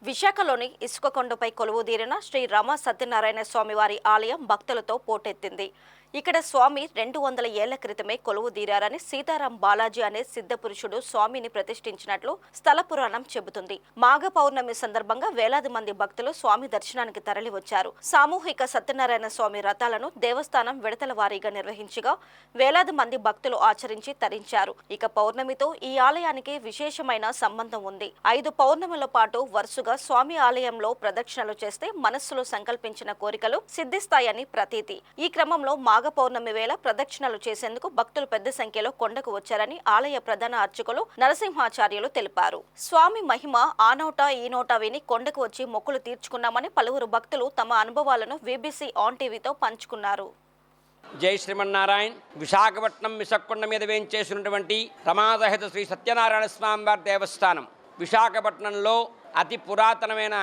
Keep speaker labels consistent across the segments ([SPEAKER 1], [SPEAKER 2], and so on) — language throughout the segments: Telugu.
[SPEAKER 1] విశాఖలోని ఇసుకకొండపై కొలువుదీరిన శ్రీ రమ సత్యనారాయణ స్వామివారి ఆలయం భక్తులతో పోటెత్తింది. ఇక్కడ స్వామి 200 ఏళ్ల క్రితమే కొలువుదీరారని సీతారాం బాలాజీ అనే సిద్ధపురుషుడు స్వామిని ప్రతిష్ఠించినట్లు స్థల పురాణం చెబుతుంది. మాఘ పౌర్ణమి సందర్భంగా వేలాది మంది భక్తులు స్వామి దర్శనానికి తరలివచ్చారు. సామూహిక సత్యనారాయణ స్వామి రథాలను దేవస్థానం విడతల వారీగా నిర్వహించగా వేలాది మంది భక్తులు ఆచరించి తరించారు. ఇక పౌర్ణమితో ఈ ఆలయానికి విశేషమైన సంబంధం ఉంది. 5 పౌర్ణముల పాటు వరుసగా స్వామి ఆలయంలో ప్రదక్షిణలు చేస్తే మనస్సులో సంకల్పించిన కోరికలు సిద్ధిస్తాయని ప్రతీతి. ఈ క్రమంలో మాఘ పౌర్ణమి వేళ ప్రదక్షిణలు చేసేందుకు భక్తులు పెద్ద సంఖ్యలో కొండకు వచ్చారని ఆలయ ప్రధాన అర్చకులు నరసింహాచార్యులు తెలిపారు. స్వామి మహిమ ఆ నోట ఈ నోట విని కొండకు వచ్చి మొక్కులు తీర్చుకున్నామని పలువురు భక్తులు తమ అనుభవాలను వీబీసీ ఆన్ టీవీతో పంచుకున్నారు.
[SPEAKER 2] జై శ్రీమన్నారాయణ. విశాఖపట్నం విశాఖకొండ మీద వేయించేసినటువంటి రమాసహిత శ్రీ సత్యనారాయణ స్వామివారి దేవస్థానం విశాఖపట్నంలో అతి పురాతనమైన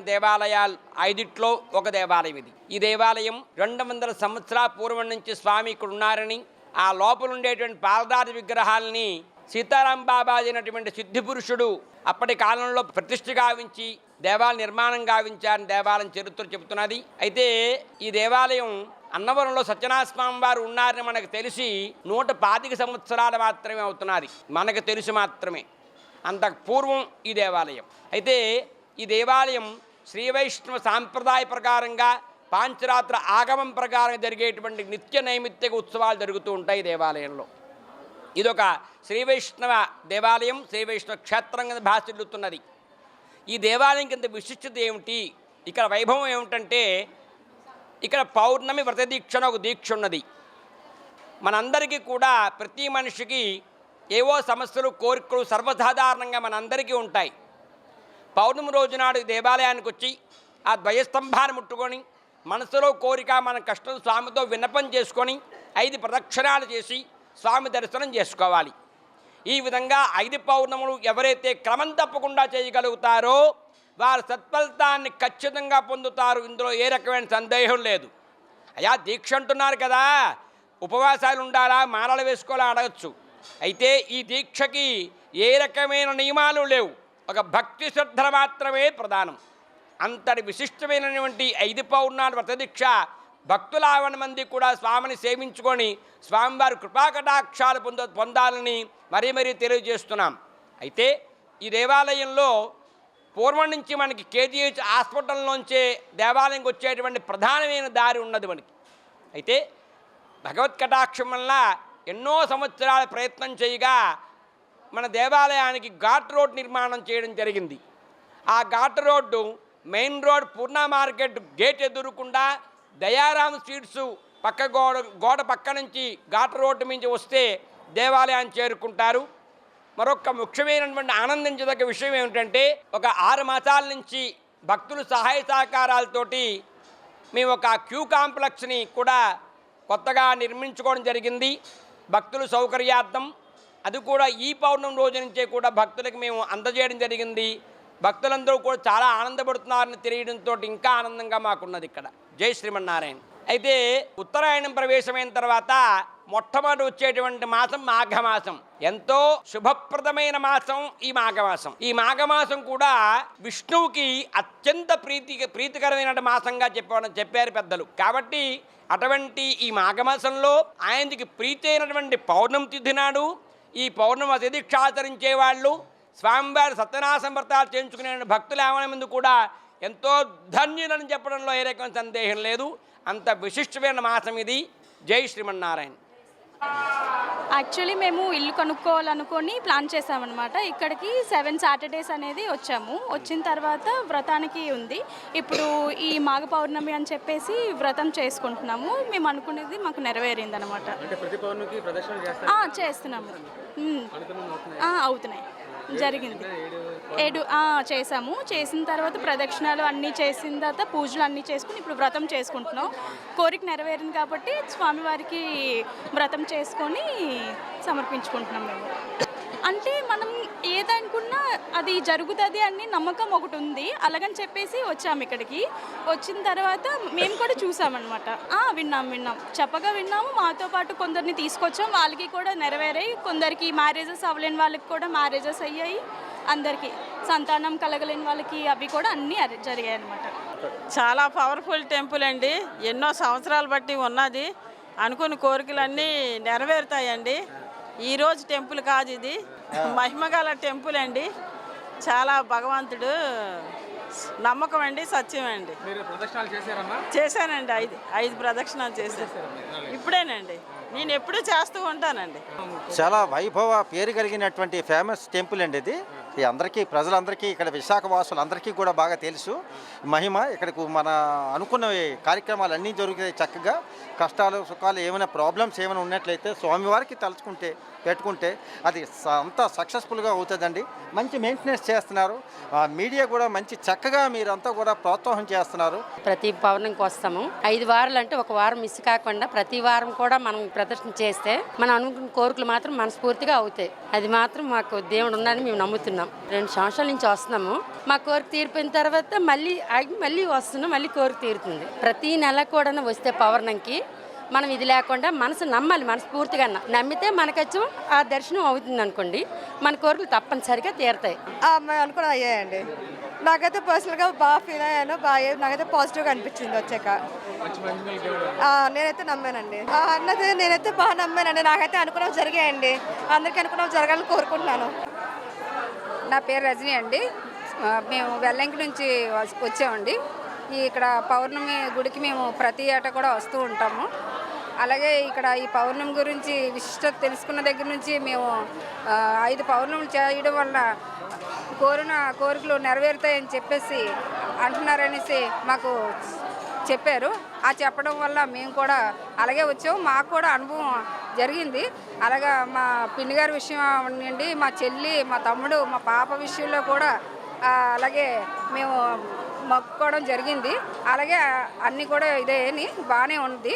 [SPEAKER 2] దేవాలయాలు 5 ఒక దేవాలయం ఇది. ఈ దేవాలయం 200 సంవత్సరాల పూర్వం నుంచి స్వామి ఇక్కడ ఉన్నారని, ఆ లోపల ఉండేటువంటి పాలరాతి విగ్రహాలని సీతారాం బాబాజీ అయినటువంటి సిద్ధిపురుషుడు అప్పటి కాలంలో ప్రతిష్ఠ గావించి దేవాలయ నిర్మాణం గావించారని దేవాలయం చరిత్ర చెబుతున్నది. అయితే ఈ దేవాలయం అన్నవరంలో సత్యనారాయణ స్వామి వారు ఉన్నారని మనకు తెలిసి 125 సంవత్సరాలు మాత్రమే అవుతున్నది. మనకు తెలిసి మాత్రమే. అంతకు పూర్వం ఈ దేవాలయం. అయితే ఈ దేవాలయం శ్రీవైష్ణవ సాంప్రదాయ ప్రకారంగా పాంచరాత్ర ఆగమం ప్రకారం జరిగేటువంటి నిత్య నైమిత్తిక ఉత్సవాలు జరుగుతూ ఉంటాయి ఈ దేవాలయంలో. ఇదొక శ్రీవైష్ణవ దేవాలయం, శ్రీవైష్ణవ క్షేత్రం కింద భాషిల్లుతున్నది. ఈ దేవాలయం కింద విశిష్టత ఏమిటి, ఇక్కడ వైభవం ఏమిటంటే, ఇక్కడ పౌర్ణమి వ్రత దీక్ష ఒక దీక్ష ఉన్నది. మనందరికీ కూడా ప్రతి మనిషికి ఏవో సమస్యలు కోరికలు సర్వసాధారణంగా మనందరికీ ఉంటాయి. పౌర్ణమి రోజు నాడు దేవాలయానికి వచ్చి ఆ ద్వయస్తంభాన్ని ముట్టుకొని మనసులో కోరిక మన కష్టం స్వామితో విన్నపం చేసుకొని 5 ప్రదక్షిణాలు చేసి స్వామి దర్శనం చేసుకోవాలి. ఈ విధంగా 5 పౌర్ణములు ఎవరైతే క్రమం తప్పకుండా చేయగలుగుతారో వారు సత్ఫలితాన్ని ఖచ్చితంగా పొందుతారు. ఇందులో ఏ రకమైన సందేహం లేదు. అయ్యా దీక్ష అంటున్నారు కదా, ఉపవాసాలు ఉండాలా, మాలలు వేసుకోవాలా అడగచ్చు. అయితే ఈ దీక్షకి ఏ రకమైన నియమాలు లేవు, ఒక భక్తి శ్రద్ధ మాత్రమే ప్రధానం. అంతటి విశిష్టమైనటువంటి 5 పౌర్ణాల వ్రతదీక్ష భక్తులావన మంది కూడా స్వామిని సేవించుకొని స్వామివారి కృపాకటాక్షాలు పొందాలని మరీ తెలియజేస్తున్నాం. అయితే ఈ దేవాలయంలో పూర్వం నుంచి మనకి కేజీహెచ్ హాస్పిటల్లోంచే దేవాలయంకి వచ్చేటువంటి ప్రధానమైన దారి ఉన్నది మనకి. అయితే భగవత్ కటాక్షం వల్ల ఎన్నో సంవత్సరాల ప్రయత్నం చేయగా మన దేవాలయానికి ఘాట్ రోడ్ నిర్మాణం చేయడం జరిగింది. ఆ ఘాట్ రోడ్డు మెయిన్ రోడ్ పూర్ణ మార్కెట్ గేట్ ఎదురుకుండా దయారాం స్ట్రీట్స్ పక్క గోడ పక్క నుంచి ఘాట్ రోడ్డు నుంచి వస్తే దేవాలయాన్ని చేరుకుంటారు. మరొక ముఖ్యమైనటువంటి ఆనందించదగ్గ విషయం ఏమిటంటే, ఒక 6 మాసాల నుంచి భక్తులు సహాయ సహకారాలతోటి మేము ఒక క్యూ కాంప్లెక్స్ని కూడా కొత్తగా నిర్మించుకోవడం జరిగింది భక్తుల సౌకర్యార్థం. అది కూడా ఈ పౌర్ణమి రోజు నుంచే కూడా భక్తులకు మేము అందజేయడం జరిగింది. భక్తులందరూ కూడా చాలా ఆనందపడుతున్నారని తెలియడంతో ఇంకా ఆనందంగా మాకున్నది ఇక్కడ. జై శ్రీమన్నారాయణ. అయితే ఉత్తరాయణం ప్రవేశమైన తర్వాత మొట్టమొదటి వచ్చేటువంటి మాసం మాఘమాసం. ఎంతో శుభప్రదమైన మాసం ఈ మాఘమాసం. ఈ మాఘమాసం కూడా విష్ణువుకి అత్యంత ప్రీతికరమైన మాసంగా చెప్పారు పెద్దలు. కాబట్టి అటువంటి ఈ మాఘమాసంలో ఆయనకి ప్రీతి అయినటువంటి పౌర్ణమి తిథి నాడు ఈ పౌర్ణమి అతిదీక్ష ఆచరించే వాళ్ళు స్వామివారి సత్యనారాయణ వ్రతాలు చేయించుకునే భక్తులు ఏమైనా ముందు కూడా ఎంతో ధన్యులని చెప్పడంలో ఏ రకమైన సందేహం లేదు. అంత విశిష్టమైన మాసం ఇది. జై శ్రీమన్నారాయణ.
[SPEAKER 3] యాక్చువల్లీ మేము ఇల్లు కొనుక్కోవాలనుకొని ప్లాన్ చేసామన్నమాట. ఇక్కడికి 7 సాటర్డేస్ అనేది వచ్చాము. వచ్చిన తర్వాత వ్రతానికి ఉంది. ఇప్పుడు ఈ మాఘ పౌర్ణమి అని చెప్పేసి వ్రతం చేసుకుంటున్నాము. మేము అనుకునేది మాకు నెరవేరింది అనమాట. చేస్తున్నాము, అవుతున్నాయి, జరిగింది. 7 చేసాము. చేసిన తర్వాత ప్రదక్షిణాలు అన్నీ చేసిన తర్వాత పూజలు అన్నీ చేసుకుని ఇప్పుడు వ్రతం చేసుకుంటున్నాం. కోరిక నెరవేరింది కాబట్టి స్వామివారికి వ్రతం చేసుకొని సమర్పించుకుంటున్నాం. మేము అంటే మనం ఏదనుకున్నా అది జరుగుతుంది అని నమ్మకం ఒకటి ఉంది. అలాగని చెప్పేసి వచ్చాము ఇక్కడికి. వచ్చిన తర్వాత మేము కూడా చూసామన్నమాట. విన్నాం చెప్పగా విన్నాము. మాతో పాటు కొందరిని తీసుకొచ్చాం, వాళ్ళకి కూడా నెరవేరాయి. కొందరికి మ్యారేజెస్ అవ్వలేని వాళ్ళకి కూడా మ్యారేజెస్ అయ్యాయి. అందరికీ సంతానం కలగలేని వాళ్ళకి అవి కూడా అన్నీ జరిగాయి అన్నమాట.
[SPEAKER 4] చాలా పవర్ఫుల్ టెంపుల్ అండి. ఎన్నో సంవత్సరాలు బట్టి ఉన్నది. అనుకున్న కోరికలన్నీ నెరవేరుతాయండి. ఈరోజు టెంపుల్ కాదు, ఇది మహిమగల టెంపుల్ అండి. చాలా భగవంతుడు నమ్మకం అండి, సత్యం అండి. చేశానండి, ఐదు ప్రదక్షిణాలు చేశాను. ఇప్పుడేనండి, నేను ఎప్పుడూ చేస్తూ ఉంటానండి.
[SPEAKER 5] చాలా వైభవ పేరు కలిగినటువంటి ఫేమస్ టెంపుల్ అండి ఇది. అందరికీ ప్రజలందరికీ ఇక్కడ విశాఖ వాసులందరికీ కూడా బాగా తెలుసు మహిమ. ఇక్కడకు మన అనుకున్న కార్యక్రమాలు అన్నీ జరుగుతాయి చక్కగా. కష్టాలు సుఖాలు ఏమైనా ప్రాబ్లమ్స్ ఏమైనా ఉన్నట్లయితే స్వామివారికి తలుచుకుంటే పెట్టుకుంటే అది అంతా సక్సెస్ఫుల్గా అవుతుందండి. మంచి మెయింటెనెన్స్ చేస్తున్నారు. మీడియా కూడా మంచి చక్కగా మీరంతా కూడా ప్రోత్సాహం చేస్తున్నారు.
[SPEAKER 6] ప్రతి పౌర్ణమికి వస్తాము. 5 వారాలు అంటే ఒక వారం మిస్ కాకుండా ప్రతి వారం కూడా మనం ప్రదర్శన చేస్తే మనం అనుకున్న కోరికలు మాత్రం మనస్ఫూర్తిగా అవుతాయి. అది మాత్రం మాకు దేవుడు ఉన్నాడని మేము నమ్ముతున్నాం. 2 సంవత్సరాల నుంచి వస్తున్నాము. మా కోరిక తీరిపోయిన తర్వాత మళ్ళీ వస్తున్నాం, మళ్ళీ కోరిక తీరుతుంది. ప్రతి నెల కూడా వస్తే పౌర్ణమికి మనం ఇది లేకుండా మనసు నమ్మాలి, మనస్ఫూర్తిగా నమ్మితే మనకొచ్చి ఆ దర్శనం అవుతుంది అనుకోండి, మన కోరికలు తప్పనిసరిగా తీరుతాయి.
[SPEAKER 7] మేము అనుకుని అయ్యాయండి. నాకైతే పర్సనల్గా బాగా ఫీల్ అయ్యాను. నాకైతే పాజిటివ్గా అనిపించింది వచ్చాక. నేనైతే నమ్మానండి. అన్నది నేనైతే బాగా నమ్మానండి. నాకైతే అనుకున్నవి జరిగాయండి. అందరికీ అనుకున్నవి జరగాలని కోరుకుంటున్నాను.
[SPEAKER 8] నా పేరు రజనీ అండి. మేము వెల్లంకి నుంచి వచ్చామండి. ఇక్కడ పౌర్ణమి గుడికి మేము ప్రతి ఏటా కూడా వస్తూ ఉంటాము. అలాగే ఇక్కడ ఈ పౌర్ణమి గురించి విశిష్టత తెలుసుకున్న దగ్గర నుంచి మేము 5 పౌర్ణములు చేయడం వల్ల కోరికలు నెరవేరుతాయని చెప్పేసి అంటున్నారనేసి మాకు చెప్పారు. ఆ చెప్పడం వల్ల మేము కూడా అలాగే వచ్చాము. మాకు కూడా అనుభవం జరిగింది. అలాగా మా పిన్ని గారి విషయం అవ్వండి, మా చెల్లి, మా తమ్ముడు, మా పాప విషయంలో కూడా అలాగే మేము మొక్కుకోవడం జరిగింది. అలాగే అన్నీ కూడా ఇదే బాగానే ఉంది.